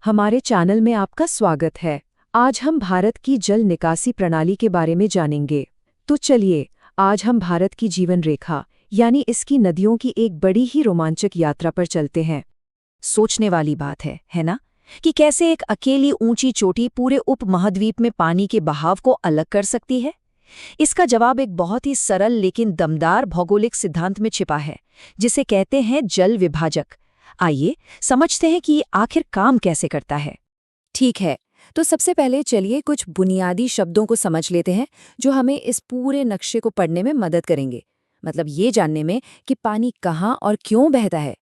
हमारे चैनल में आपका स्वागत है। आज हम भारत की जल निकासी प्रणाली के बारे में जानेंगे। तो चलिए, आज हम भारत की जीवन रेखा यानी इसकी नदियों की एक बड़ी ही रोमांचक यात्रा पर चलते हैं। सोचने वाली बात है ना? कि कैसे एक अकेली ऊंची चोटी पूरे उपमहाद्वीप में पानी के बहाव को अलग कर सकती है? इसका जवाब एक बहुत ही सरल लेकिन दमदार भौगोलिक सिद्धांत में छिपा है, जिसे कहते हैं जल विभाजक। आइए समझते हैं कि ये आखिर काम कैसे करता है। ठीक है, तो सबसे पहले चलिए कुछ बुनियादी शब्दों को समझ लेते हैं जो हमें इस पूरे नक्शे को पढ़ने में मदद करेंगे। मतलब ये जानने में कि पानी कहाँ और क्यों बहता है।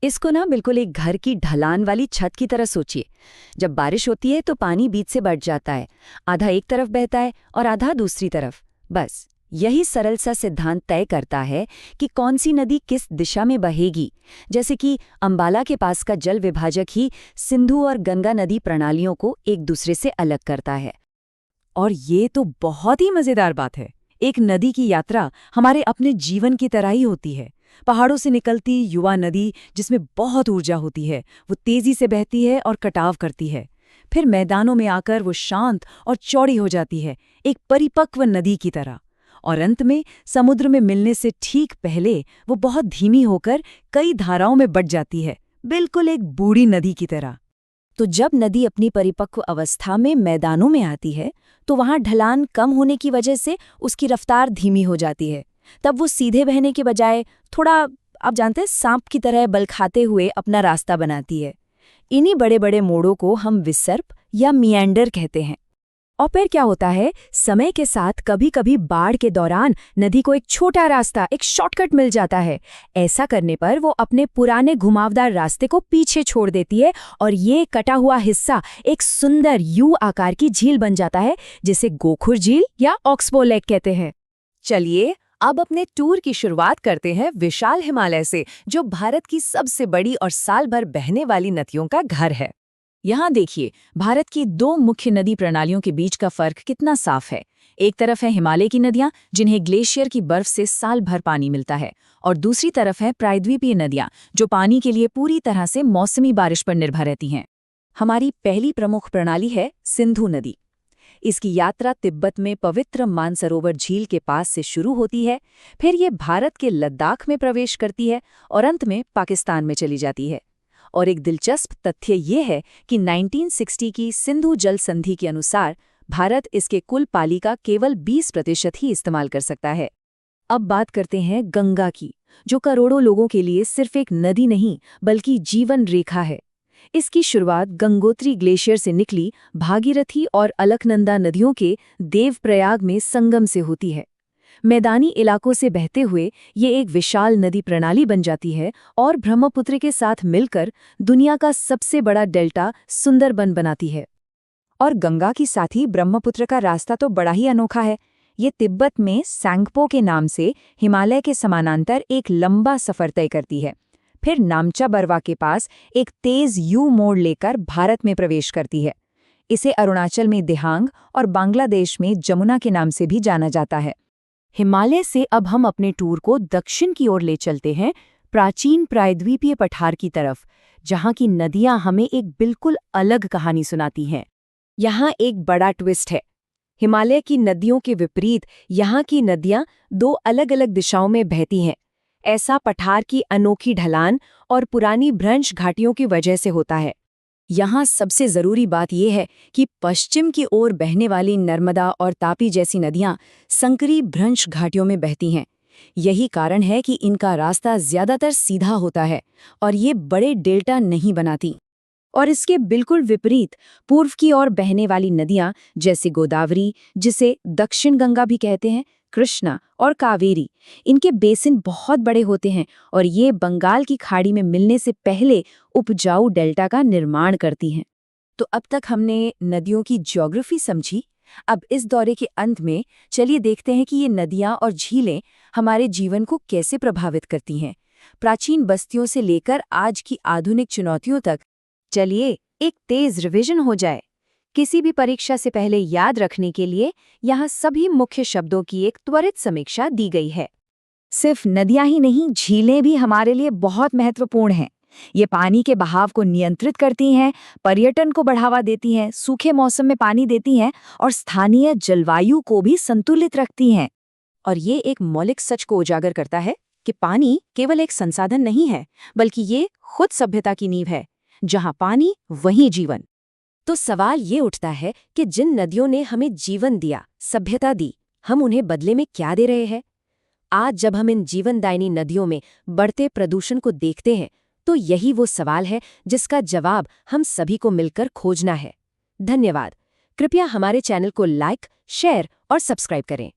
इसको ना बिल्कुल एक घर की ढलान वाली छत की तरह सोचिए। जब बारिश होती है तो पानी बीच से बढ़ जाता है, आधा एक तरफ बहता है और आधा दूसरी तरफ। बस यही सरल सा सिद्धांत तय करता है कि कौन सी नदी किस दिशा में बहेगी। जैसे कि अंबाला के पास का जल विभाजक ही सिंधु और गंगा नदी प्रणालियों को एक दूसरे से अलग करता है। और ये तो बहुत ही मजेदार बात है। एक नदी की यात्रा हमारे अपने जीवन की तरह ही होती है। पहाड़ों से निकलती युवा नदी जिसमें बहुत ऊर्जा होती है, वो तेजी से बहती है और कटाव करती है। फिर मैदानों में आकर वो शांत और चौड़ी हो जाती है, एक परिपक्व नदी की तरह। और अंत में समुद्र में मिलने से ठीक पहले वो बहुत धीमी होकर कई धाराओं में बट जाती है, बिल्कुल एक बूढ़ी नदी की तरह। तो जब नदी अपनी परिपक्व अवस्था में मैदानों में आती है तो वहां ढलान कम होने की वजह से उसकी रफ्तार धीमी हो जाती है। तब वो सीधे बहने के बजाय थोड़ा, आप जानते हैं, सांप की तरह बल खाते हुए अपना रास्ता बनाती है। इन्हीं बड़े बड़े मोड़ों को हम विसर्प या मिएंडर कहते हैं। और फिर क्या होता है, समय के साथ कभी कभी बाढ़ के दौरान नदी को एक छोटा रास्ता, एक शॉर्टकट मिल जाता है। ऐसा करने पर वो अपने पुराने घुमावदार रास्ते को पीछे छोड़ देती है और ये कटा हुआ हिस्सा एक सुंदर यू आकार की झील बन जाता है, जिसे गोखुर झील या ऑक्सबो लेक कहते हैं। चलिए अब अपने टूर की शुरुआत करते हैं विशाल हिमालय से, जो भारत की सबसे बड़ी और साल भर बहने वाली नदियों का घर है। यहाँ देखिए, भारत की दो मुख्य नदी प्रणालियों के बीच का फर्क कितना साफ है। एक तरफ है हिमालय की नदियाँ, जिन्हें ग्लेशियर की बर्फ से साल भर पानी मिलता है, और दूसरी तरफ है प्रायद्वीपीय नदियाँ, जो पानी के लिए पूरी तरह से मौसमी बारिश पर निर्भर रहती हैं। हमारी पहली प्रमुख प्रणाली है सिंधु नदी। इसकी यात्रा तिब्बत में पवित्र मानसरोवर झील के पास से शुरू होती है, फिर ये भारत के लद्दाख में प्रवेश करती है और अंत में पाकिस्तान में चली जाती है। और एक दिलचस्प तथ्य ये है कि 1960 की सिंधु जल संधि के अनुसार भारत इसके कुल पानी का केवल 20% ही इस्तेमाल कर सकता है। अब बात करते हैं गंगा की, जो करोड़ों लोगों के लिए सिर्फ एक नदी नहीं बल्कि जीवन रेखा है। इसकी शुरुआत गंगोत्री ग्लेशियर से निकली भागीरथी और अलकनंदा नदियों के देवप्रयाग में संगम से होती है। मैदानी इलाकों से बहते हुए ये एक विशाल नदी प्रणाली बन जाती है और ब्रह्मपुत्र के साथ मिलकर दुनिया का सबसे बड़ा डेल्टा सुंदरबन बनाती है। और गंगा की साथ ही ब्रह्मपुत्र का रास्ता तो बड़ा ही अनोखा है। ये तिब्बत में सैंगपो के नाम से हिमालय के समानांतर एक लंबा सफर तय करती है, फिर नामचा बरवा के पास एक तेज यू मोड़ लेकर भारत में प्रवेश करती है। इसे अरुणाचल में दिहांग और बांग्लादेश में जमुना के नाम से भी जाना जाता है। हिमालय से अब हम अपने टूर को दक्षिण की ओर ले चलते हैं, प्राचीन प्रायद्वीपीय पठार की तरफ, जहाँ की नदियाँ हमें एक बिल्कुल अलग कहानी सुनाती हैं। यहाँ एक बड़ा ट्विस्ट है। हिमालय की नदियों के विपरीत यहाँ की नदियाँ दो अलग अलग दिशाओं में बहती हैं। ऐसा पठार की अनोखी ढलान और पुरानी भ्रंश घाटियों की वजह से होता है। यहाँ सबसे ज़रूरी बात यह है कि पश्चिम की ओर बहने वाली नर्मदा और तापी जैसी नदियाँ संकरी भ्रंश घाटियों में बहती हैं। यही कारण है कि इनका रास्ता ज़्यादातर सीधा होता है और ये बड़े डेल्टा नहीं बनाती। और इसके बिल्कुल विपरीत पूर्व की ओर बहने वाली नदियाँ जैसे गोदावरी, जिसे दक्षिण गंगा भी कहते हैं, कृष्णा और कावेरी, इनके बेसिन बहुत बड़े होते हैं और ये बंगाल की खाड़ी में मिलने से पहले उपजाऊ डेल्टा का निर्माण करती हैं। तो अब तक हमने नदियों की ज्योग्राफी समझी। अब इस दौरे के अंत में चलिए देखते हैं कि ये नदियाँ और झीलें हमारे जीवन को कैसे प्रभावित करती हैं, प्राचीन बस्तियों से लेकर आज की आधुनिक चुनौतियों तक। चलिए एक तेज रिवीजन हो जाए। किसी भी परीक्षा से पहले याद रखने के लिए यहाँ सभी मुख्य शब्दों की एक त्वरित समीक्षा दी गई है। सिर्फ नदियाँ ही नहीं, झीलें भी हमारे लिए बहुत महत्वपूर्ण हैं। ये पानी के बहाव को नियंत्रित करती हैं, पर्यटन को बढ़ावा देती हैं, सूखे मौसम में पानी देती हैं और स्थानीय जलवायु को भी संतुलित रखती हैं। और ये एक मौलिक सच को उजागर करता है कि पानी केवल एक संसाधन नहीं है, बल्कि ये खुद सभ्यता की नींव है। जहां पानी, वहीं जीवन। तो सवाल ये उठता है कि जिन नदियों ने हमें जीवन दिया, सभ्यता दी, हम उन्हें बदले में क्या दे रहे हैं? आज जब हम इन जीवनदायिनी नदियों में बढ़ते प्रदूषण को देखते हैं, तो यही वो सवाल है जिसका जवाब हम सभी को मिलकर खोजना है। धन्यवाद। कृपया हमारे चैनल को लाइक, शेयर और सब्सक्राइब करें।